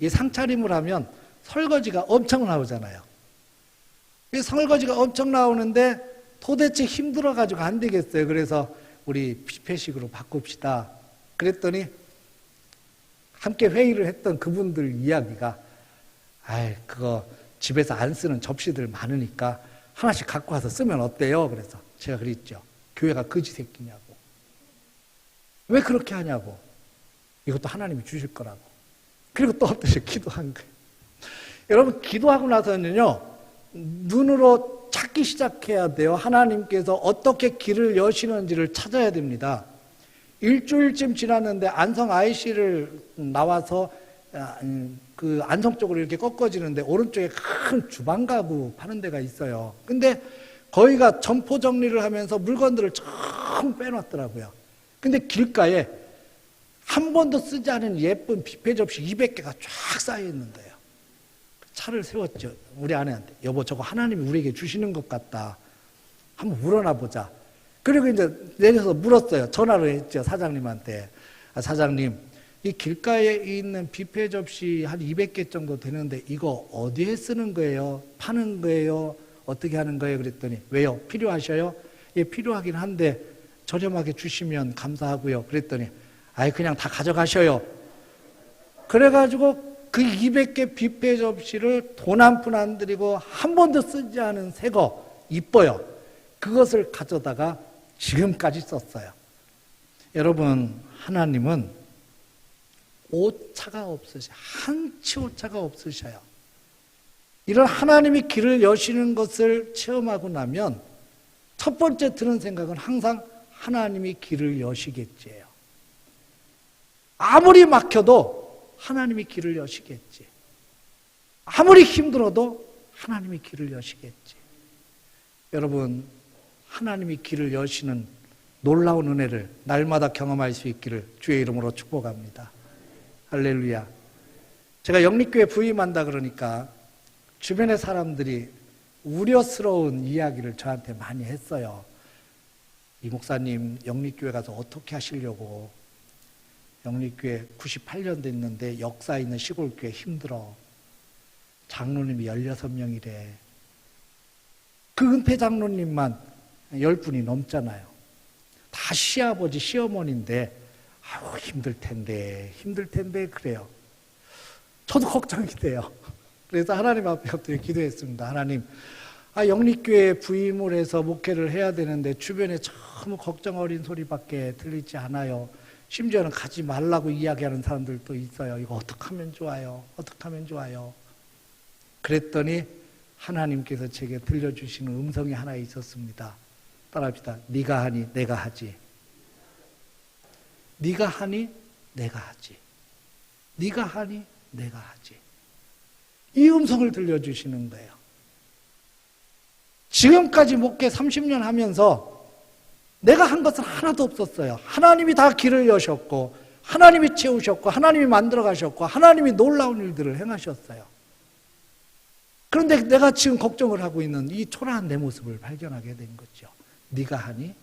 이 상차림을 하면 설거지가 엄청 나오잖아요. 이 설거지가 엄청 나오는데 도대체 힘들어가지고 안 되겠어요. 그래서 우리 뷔페식으로 바꿉시다. 그랬더니 함께 회의를 했던 그분들 이야기가 그거 집에서 안 쓰는 접시들 많으니까 하나씩 갖고 와서 쓰면 어때요? 그래서 제가 그랬죠. 교회가 거지 새끼냐고. 왜 그렇게 하냐고. 이것도 하나님이 주실 거라고. 그리고 또 엎드려 기도한 거예요. 여러분 기도하고 나서는요, 눈으로 찾기 시작해야 돼요. 하나님께서 어떻게 길을 여시는지를 찾아야 됩니다. 일주일쯤 지났는데 안성 IC를 나와서 그 안성 쪽으로 이렇게 꺾어지는데 오른쪽에 큰 주방 가구 파는 데가 있어요. 근데 거기가 점포 정리를 하면서 물건들을 쫙 빼놨더라고요. 근데 길가에 한 번도 쓰지 않은 예쁜 뷔페 접시 200개가 쫙 쌓여 있는 거예요. 차를 세웠죠. 우리 아내한테. 여보, 저거 하나님이 우리에게 주시는 것 같다. 한번 물어나 보자. 그리고 이제 내려서 물었어요. 전화를 했죠. 사장님한테. 사장님, 이 길가에 있는 뷔페 접시 한 200개 정도 되는데 이거 어디에 쓰는 거예요? 파는 거예요? 어떻게 하는 거예요? 그랬더니 왜요? 필요하셔요? 예, 필요하긴 한데 저렴하게 주시면 감사하고요. 그랬더니 그냥 다 가져가셔요. 그래가지고 그 200개 뷔페 접시를 돈 한 푼 안 들이고 한 번도 쓰지 않은 새 거, 이뻐요. 그것을 가져다가 지금까지 썼어요. 여러분, 하나님은 오차가 없으셔요. 한치 오차가 없으셔요. 이런 하나님이 길을 여시는 것을 체험하고 나면 첫 번째 드는 생각은 항상 하나님이 길을 여시겠지예요. 아무리 막혀도 하나님이 길을 여시겠지. 아무리 힘들어도 하나님이 길을 여시겠지. 여러분, 하나님이 길을 여시는 놀라운 은혜를 날마다 경험할 수 있기를 주의 이름으로 축복합니다. 할렐루야. 제가 영립교회 부임한다 그러니까 주변의 사람들이 우려스러운 이야기를 저한테 많이 했어요. 이 목사님 영립교회 가서 어떻게 하시려고. 영립교회 98년 됐는데 역사 있는 시골교회 힘들어. 장로님이 16명이래. 그 은퇴 장로님만 10분이 넘잖아요. 다 시아버지 시어머니인데 힘들 텐데 그래요. 저도 걱정이 돼요. 그래서 하나님 앞에 엎드려 기도했습니다. 하나님, 영립교회 부임을 해서 목회를 해야 되는데 주변에 너무 걱정 어린 소리밖에 들리지 않아요. 심지어는 가지 말라고 이야기하는 사람들도 있어요. 이거 어떻게 하면 좋아요? 어떻게 하면 좋아요? 그랬더니 하나님께서 제게 들려주시는 음성이 하나 있었습니다. 따라합시다. 네가 하니 내가 하지. 네가 하니 내가 하지. 네가 하니 내가 하지. 이 음성을 들려주시는 거예요. 지금까지 목회 30년 하면서 내가 한 것은 하나도 없었어요. 하나님이 다 길을 여셨고, 하나님이 채우셨고, 하나님이 만들어 가셨고, 하나님이 놀라운 일들을 행하셨어요. 그런데 내가 지금 걱정을 하고 있는 이 초라한 내 모습을 발견하게 된 거죠. 네가 하니?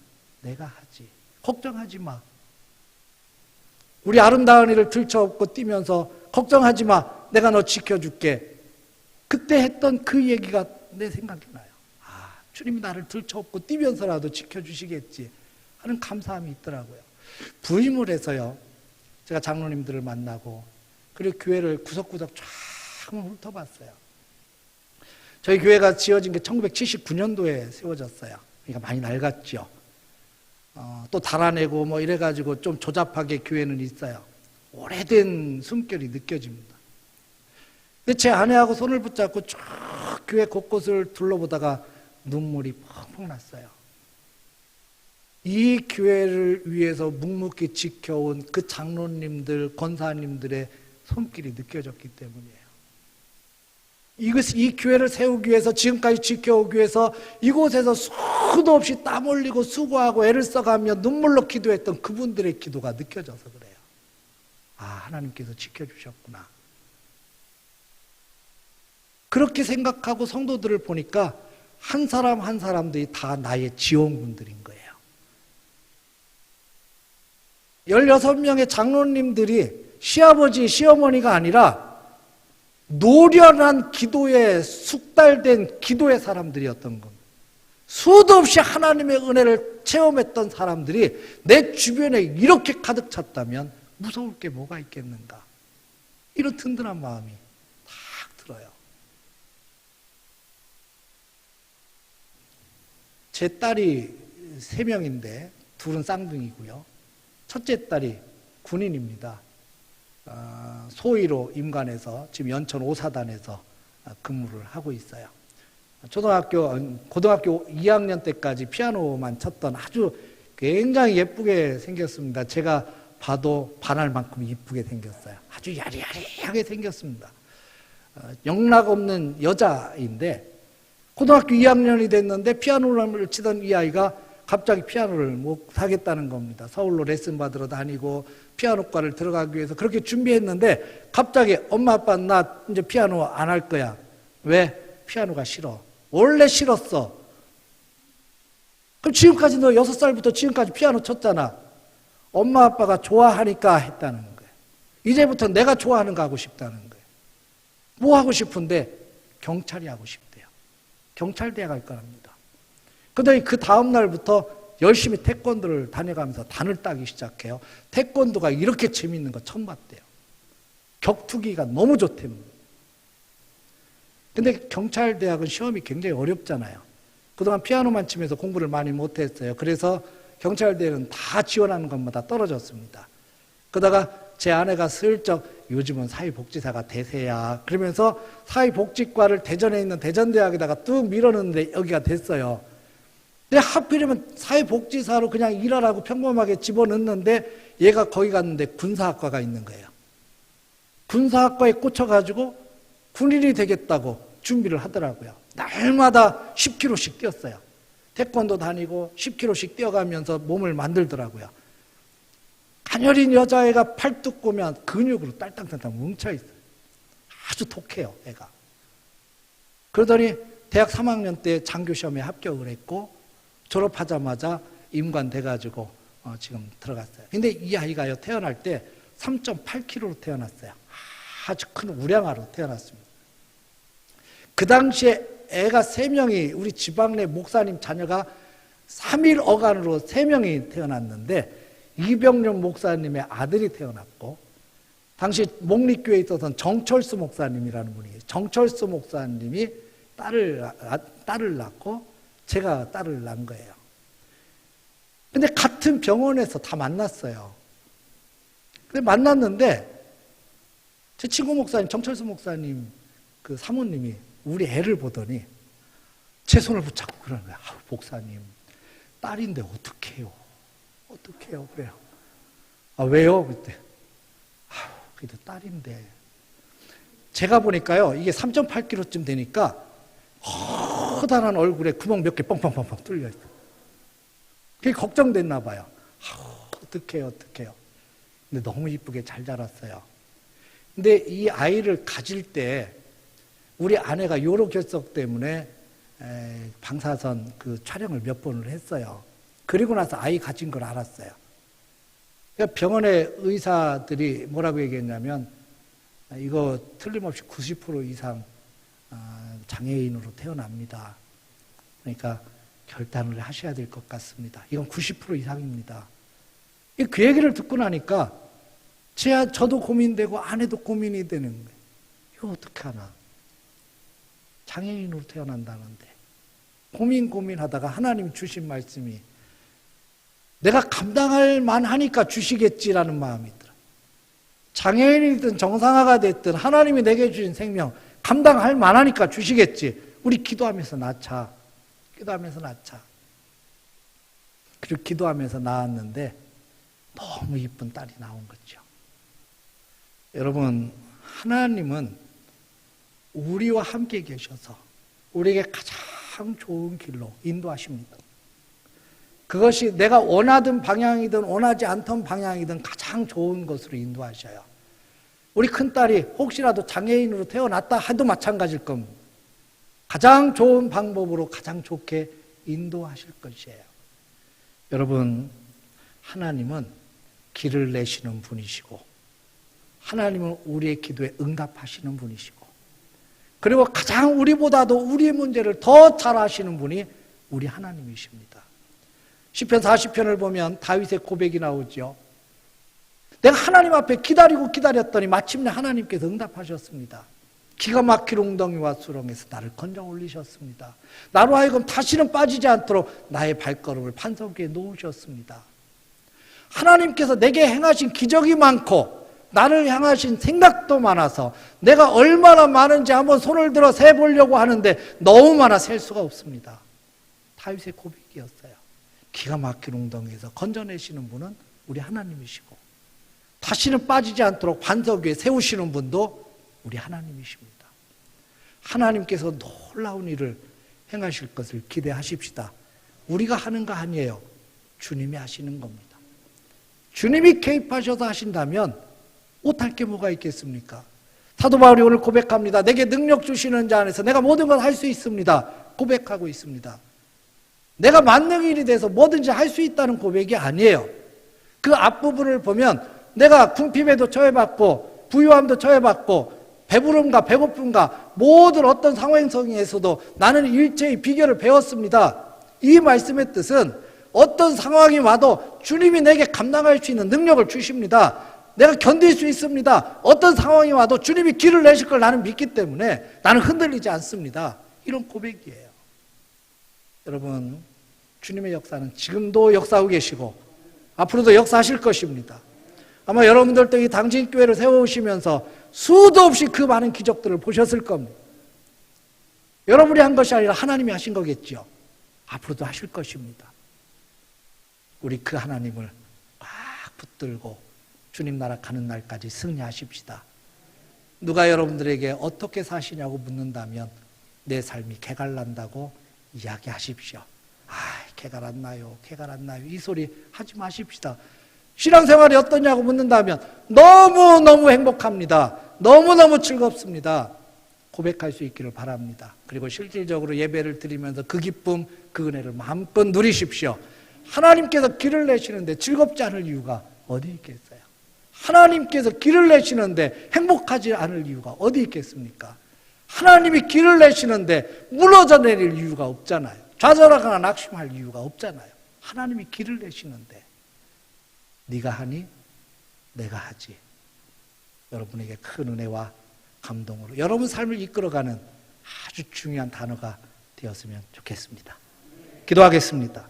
내가 하지. 걱정하지 마. 우리 아름다운 일을 들쳐업고 뛰면서 걱정하지 마. 내가 너 지켜줄게. 그때 했던 그 얘기가 내 생각이 나요. 아, 주님이 나를 들쳐업고 뛰면서라도 지켜주시겠지 하는 감사함이 있더라고요. 부임을 해서요, 제가 장로님들을 만나고, 그리고 교회를 구석구석 쫙 훑어봤어요. 저희 교회가 지어진 게 1979년도에 세워졌어요. 그러니까 많이 낡았죠. 또 달아내고 뭐 이래가지고 좀 조잡하게 교회는 있어요. 오래된 숨결이 느껴집니다. 근데 제 아내하고 손을 붙잡고 쭉 교회 곳곳을 둘러보다가 눈물이 펑펑 났어요. 이 교회를 위해서 묵묵히 지켜온 그 장로님들, 권사님들의 손길이 느껴졌기 때문이에요. 이 교회를 세우기 위해서, 지금까지 지켜오기 위해서 이곳에서 수도 없이 땀 흘리고 수고하고 애를 써가며 눈물로 기도했던 그분들의 기도가 느껴져서 그래요. 아, 하나님께서 지켜주셨구나. 그렇게 생각하고 성도들을 보니까 한 사람 한 사람들이 다 나의 지원군들인 거예요. 16명의 장로님들이 시아버지, 시어머니가 아니라 노련한 기도에 숙달된 기도의 사람들이었던 겁니다. 수도 없이 하나님의 은혜를 체험했던 사람들이 내 주변에 이렇게 가득 찼다면 무서울 게 뭐가 있겠는가. 이런 든든한 마음이 딱 들어요. 제 딸이 3명인데 둘은 쌍둥이고요. 첫째 딸이 군인입니다. 소위로 임관해서 지금 연천 5사단에서 근무를 하고 있어요. 고등학교 2학년 때까지 피아노만 쳤던 아주 굉장히 예쁘게 생겼습니다. 제가 봐도 반할 만큼 이쁘게 생겼어요. 아주 야리야리하게 생겼습니다. 영락 없는 여자인데 고등학교 2학년이 됐는데 피아노를 치던 이 아이가 갑자기 피아노를 못 하겠다는 겁니다. 서울로 레슨 받으러 다니고 피아노과를 들어가기 위해서 그렇게 준비했는데 갑자기 엄마 아빠 나 이제 피아노 안 할 거야. 왜? 피아노가 싫어. 원래 싫었어. 그럼 지금까지 너 6살부터 지금까지 피아노 쳤잖아. 엄마 아빠가 좋아하니까 했다는 거예요. 이제부터 내가 좋아하는 거 하고 싶다는 거예요. 뭐 하고 싶은데? 경찰이 하고 싶대요. 경찰대에 갈 거랍니다. 그런데 그 다음 날부터 열심히 태권도를 다녀가면서 단을 따기 시작해요. 태권도가 이렇게 재미있는 거 처음 봤대요. 격투기가 너무 좋답니다. 근데 경찰대학은 시험이 굉장히 어렵잖아요. 그동안 피아노만 치면서 공부를 많이 못했어요. 그래서 경찰대는 다 지원하는 것마다 떨어졌습니다. 그러다가 제 아내가 슬쩍 요즘은 사회복지사가 대세야 그러면서 사회복지과를 대전에 있는 대전대학에다가 뚝 밀어넣는데 여기가 됐어요. 근데 하필이면 사회복지사로 그냥 일하라고 평범하게 집어넣는데 얘가 거기 갔는데 군사학과가 있는 거예요. 군사학과에 꽂혀가지고 군인이 되겠다고 준비를 하더라고요. 날마다 10km씩 뛰었어요. 태권도 다니고 10km씩 뛰어가면서 몸을 만들더라고요. 가녀린 여자애가 팔뚝 보면 근육으로 딸땅딸땅 뭉쳐있어요. 아주 독해요, 애가. 그러더니 대학 3학년 때 장교시험에 합격을 했고 졸업하자마자 임관 돼가지고 지금 들어갔어요. 근데 이 아이가요, 태어날 때 3.8kg로 태어났어요. 아주 큰 우량아로 태어났습니다. 그 당시에 애가 3명이, 우리 지방 내 목사님 자녀가 3일 어간으로 3명이 태어났는데 이병룡 목사님의 아들이 태어났고, 당시 목리교회에 있었던 정철수 목사님이라는 분이, 정철수 목사님이 딸을 낳고 제가 딸을 낳은 거예요. 근데 같은 병원에서 다 만났어요. 근데 만났는데 제 친구 목사님, 정철수 목사님 그 사모님이 우리 애를 보더니 제 손을 붙잡고 그러는 거예요. 아우, 목사님, 딸인데 어떡해요? 어떡해요? 그래요. 아, 왜요? 그때. 아우, 그래도 딸인데. 제가 보니까요, 이게 3.8kg쯤 되니까 커다란 얼굴에 구멍 몇 개 뻥뻥뻥뻥 뚫려 있어요. 그게 걱정됐나 봐요. 어떡해요. 근데 너무 이쁘게 잘 자랐어요. 근데 이 아이를 가질 때 우리 아내가 요로결석 때문에 방사선 그 촬영을 몇 번을 했어요. 그리고 나서 아이 가진 걸 알았어요. 그러니까 병원의 의사들이 뭐라고 얘기했냐면 이거 틀림없이 90% 이상 장애인으로 태어납니다. 그러니까 결단을 하셔야 될 것 같습니다. 이건 90% 이상입니다. 그 얘기를 듣고 나니까 저도 고민되고 아내도 고민이 되는 거예요. 이거 어떻게 하나. 장애인으로 태어난다는데 고민하다가 하나님 주신 말씀이 내가 감당할 만하니까 주시겠지라는 마음이 들어요. 장애인이든 정상화가 됐든 하나님이 내게 주신 생명 감당할 만하니까 주시겠지. 우리 기도하면서 낳자. 그리고 기도하면서 낳았는데 너무 이쁜 딸이 나온 거죠. 여러분, 하나님은 우리와 함께 계셔서 우리에게 가장 좋은 길로 인도하십니다. 그것이 내가 원하던 방향이든 원하지 않던 방향이든 가장 좋은 것으로 인도하셔요. 우리 큰딸이 혹시라도 장애인으로 태어났다 해도 마찬가지일 겁니다. 가장 좋은 방법으로 가장 좋게 인도하실 것이에요. 여러분, 하나님은 길을 내시는 분이시고 하나님은 우리의 기도에 응답하시는 분이시고 그리고 가장 우리보다도 우리의 문제를 더 잘 아시는 분이 우리 하나님이십니다. 시편 40편을 보면 다윗의 고백이 나오죠. 내가 하나님 앞에 기다렸더니 마침내 하나님께서 응답하셨습니다. 기가 막힐 웅덩이와 수렁에서 나를 건져 올리셨습니다. 나로 하여금 다시는 빠지지 않도록 나의 발걸음을 반석 위에 놓으셨습니다. 하나님께서 내게 행하신 기적이 많고 나를 향하신 생각도 많아서 내가 얼마나 많은지 한번 손을 들어 세보려고 하는데 너무 많아 셀 수가 없습니다. 다윗의 고백이었어요. 기가 막힌 웅덩이에서 건져내시는 분은 우리 하나님이시고 다시는 빠지지 않도록 반석 위에 세우시는 분도 우리 하나님이십니다. 하나님께서 놀라운 일을 행하실 것을 기대하십시다. 우리가 하는 거 아니에요. 주님이 하시는 겁니다. 주님이 개입하셔서 하신다면 못할 게 뭐가 있겠습니까? 사도 바울이 오늘 고백합니다. 내게 능력 주시는 자 안에서 내가 모든 걸 할 수 있습니다. 고백하고 있습니다. 내가 만능인이 돼서 뭐든지 할 수 있다는 고백이 아니에요. 그 앞부분을 보면 내가 궁핍에도 처해봤고 부유함도 처해봤고 배부름과 배고픔과 모든 어떤 상황 속에서도 나는 일체의 비결을 배웠습니다. 이 말씀의 뜻은 어떤 상황이 와도 주님이 내게 감당할 수 있는 능력을 주십니다. 내가 견딜 수 있습니다. 어떤 상황이 와도 주님이 길을 내실 걸 나는 믿기 때문에 나는 흔들리지 않습니다. 이런 고백이에요. 여러분, 주님의 역사는 지금도 역사하고 계시고 앞으로도 역사하실 것입니다. 아마 여러분들도 이 당진교회를 세워오시면서 수도 없이 그 많은 기적들을 보셨을 겁니다. 여러분이 한 것이 아니라 하나님이 하신 거겠죠. 앞으로도 하실 것입니다. 우리 그 하나님을 꽉 붙들고 주님 나라 가는 날까지 승리하십시다. 누가 여러분들에게 어떻게 사시냐고 묻는다면 내 삶이 개갈난다고 이야기하십시오. 개갈 안 나요. 이 소리 하지 마십시다. 신앙생활이 어떠냐고 묻는다면 너무너무 행복합니다. 너무너무 즐겁습니다. 고백할 수 있기를 바랍니다. 그리고 실질적으로 예배를 드리면서 그 기쁨, 그 은혜를 마음껏 누리십시오. 하나님께서 길을 내시는데 즐겁지 않을 이유가 어디 있겠어요? 하나님께서 길을 내시는데 행복하지 않을 이유가 어디 있겠습니까? 하나님이 길을 내시는데 무너져 내릴 이유가 없잖아요. 좌절하거나 낙심할 이유가 없잖아요. 하나님이 길을 내시는데 네가 하니 내가 하지. 여러분에게 큰 은혜와 감동으로 여러분 삶을 이끌어가는 아주 중요한 단어가 되었으면 좋겠습니다. 기도하겠습니다.